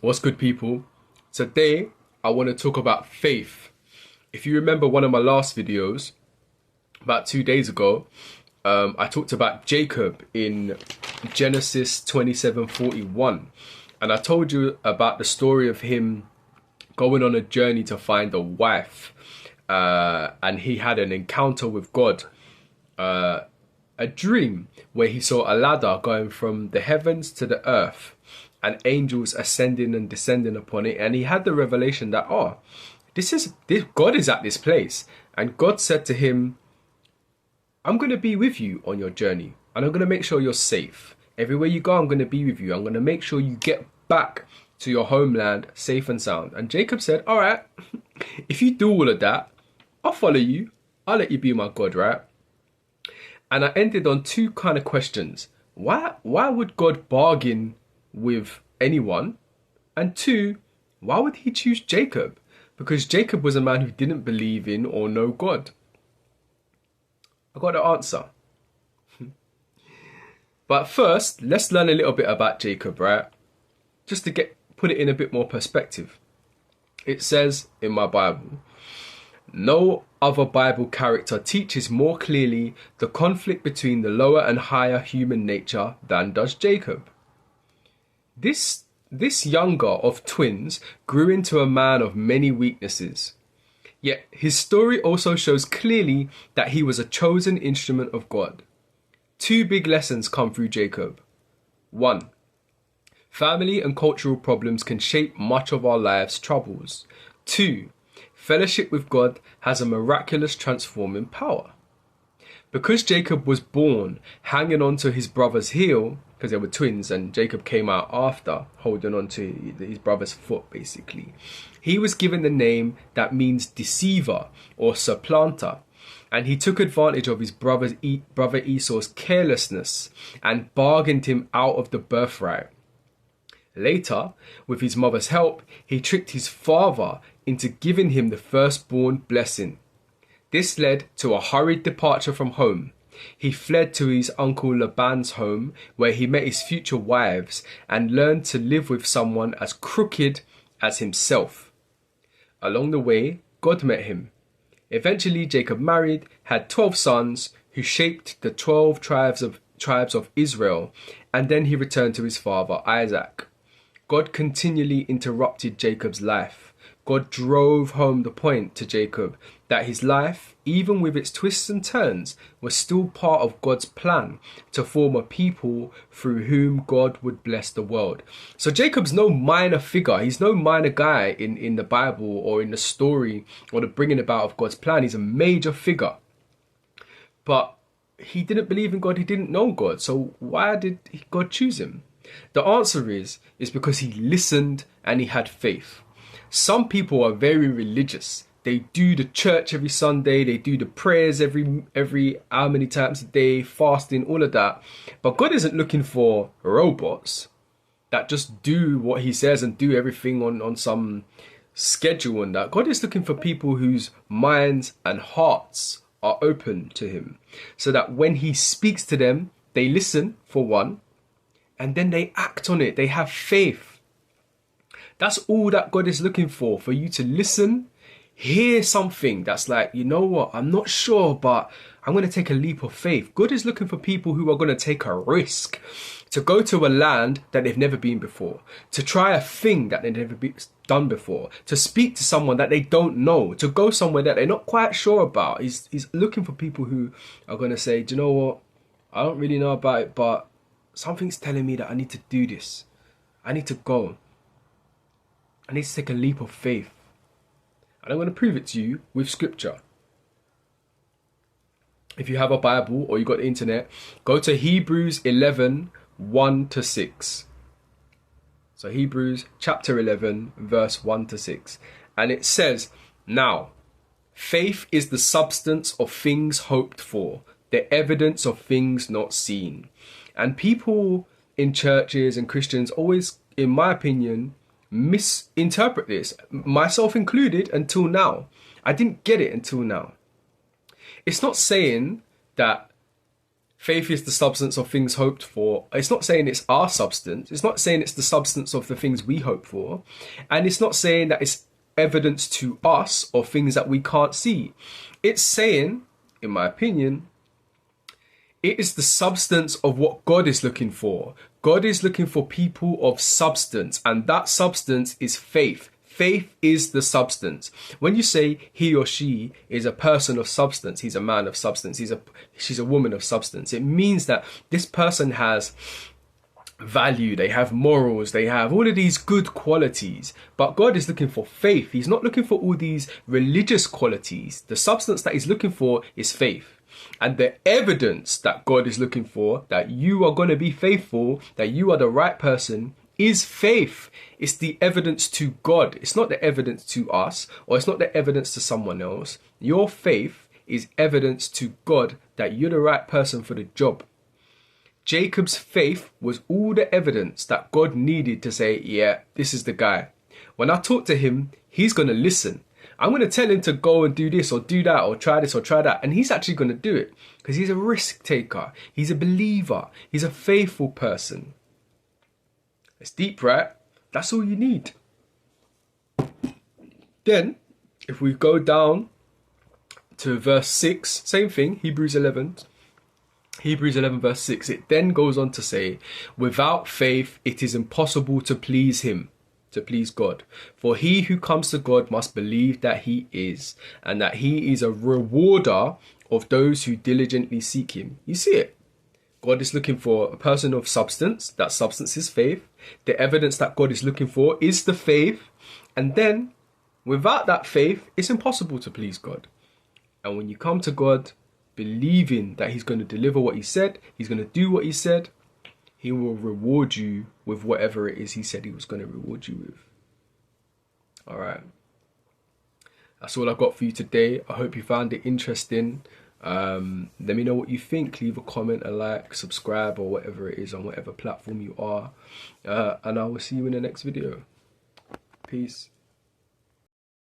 What's good, people? Today, I want to talk about faith. If you remember one of my last videos, about 2 days ago, I talked about Jacob in Genesis 27:41. And I told you about the story of him going on a journey to find a wife. And he had an encounter with God. A dream where he saw a ladder going from the heavens to the earth and angels ascending and descending upon it. And he had the revelation that, this God is at this place. And God said to him, I'm going to be with you on your journey and I'm going to make sure you're safe. Everywhere you go, I'm going to be with you. I'm going to make sure you get back to your homeland safe and sound. And Jacob said, all right, if you do all of that, I'll follow you. I'll let you be my God, right? And I ended on two kind of questions. Why would God bargain with anyone? And two, why would he choose Jacob? Because Jacob was a man who didn't believe in or know God. I got the answer. But first, let's learn a little bit about Jacob, right? Just to put it in a bit more perspective. It says in my Bible, no other Bible character teaches more clearly the conflict between the lower and higher human nature than does Jacob. This younger of twins grew into a man of many weaknesses. Yet his story also shows clearly that he was a chosen instrument of God. Two big lessons come through Jacob. 1. Family and cultural problems can shape much of our lives' troubles. 2. Fellowship with God has a miraculous transforming power. Because Jacob was born hanging on to his brother's heel, because they were twins and Jacob came out after holding on to his brother's foot basically, he was given the name that means deceiver or supplanter. And he took advantage of his brother Esau's carelessness and bargained him out of the birthright. Later, with his mother's help, he tricked his father into giving him the firstborn blessing. This led to a hurried departure from home. He fled to his uncle Laban's home, where he met his future wives and learned to live with someone as crooked as himself. Along the way, God met him. Eventually, Jacob married, had 12 sons who shaped the 12 tribes of Israel, and then he returned to his father Isaac. God continually interrupted Jacob's life. God drove home the point to Jacob that his life, even with its twists and turns, was still part of God's plan to form a people through whom God would bless the world. So Jacob's no minor figure. He's no minor guy in the Bible or in the story or the bringing about of God's plan. He's a major figure. But he didn't believe in God. He didn't know God. So why did God choose him? The answer is because he listened and he had faith. Some people are very religious. They do the church every Sunday. They do the prayers every how many times a day, fasting, all of that. But God isn't looking for robots that just do what he says and do everything on some schedule and that. God is looking for people whose minds and hearts are open to him, so that when he speaks to them, they listen for one, and then they act on it. They have faith. That's all that God is looking for you to listen, hear something that's like, you know what, I'm not sure, but I'm going to take a leap of faith. God is looking for people who are going to take a risk, to go to a land that they've never been before, to try a thing that they've never done before, to speak to someone that they don't know, to go somewhere that they're not quite sure about. He's looking for people who are going to say, do you know what, I don't really know about it, but something's telling me that I need to do this. I need to go. I need to take a leap of faith. And I'm going to prove it to you with scripture. If you have a Bible or you've got the internet, go to Hebrews 11, 1-6. So Hebrews chapter 11, verse 1-6. And it says, now, faith is the substance of things hoped for, the evidence of things not seen. And people in churches and Christians always, in my opinion, misinterpret this, myself included, until now. I didn't get it until now. It's not saying that Faith is the substance of things hoped for. It's not saying it's our substance. It's not saying it's the substance of the things we hope for. And it's not saying that it's evidence to us of things that we can't see. It's saying, in my opinion, it is the substance of what God is looking for. God is looking for people of substance, and that substance is faith. Faith is the substance. When you say he or she is a person of substance, he's a man of substance, she's a woman of substance, it means that this person has value, they have morals, they have all of these good qualities. But God is looking for faith. He's not looking for all these religious qualities. The substance that he's looking for is faith. And the evidence that God is looking for, that you are going to be faithful, that you are the right person, is faith. It's the evidence to God. It's not the evidence to us, or it's not the evidence to someone else. Your faith is evidence to God that you're the right person for the job. Jacob's faith was all the evidence that God needed to say, yeah, this is the guy. When I talk to him, he's going to listen. I'm going to tell him to go and do this or do that or try this or try that. And he's actually going to do it because he's a risk taker. He's a believer. He's a faithful person. It's deep, right? That's all you need. Then, if we go down to verse 6, same thing, Hebrews 11 verse 6, it then goes on to say, without faith it is impossible to please him, to please God. For he who comes to God must believe that he is, and that he is a rewarder of those who diligently seek him. You see it? God is looking for a person of substance. That substance is faith. The evidence that God is looking for is the faith. And then, without that faith, it's impossible to please God. And when you come to God, believing that he's going to deliver what he said, he's going to do what he said, he will reward you with whatever it is he said he was going to reward you with. All right. That's all I've got for you today. I hope you found it interesting. Let me know what you think. Leave a comment, a like, subscribe, or whatever it is on whatever platform you are. And I will see you in the next video. Peace.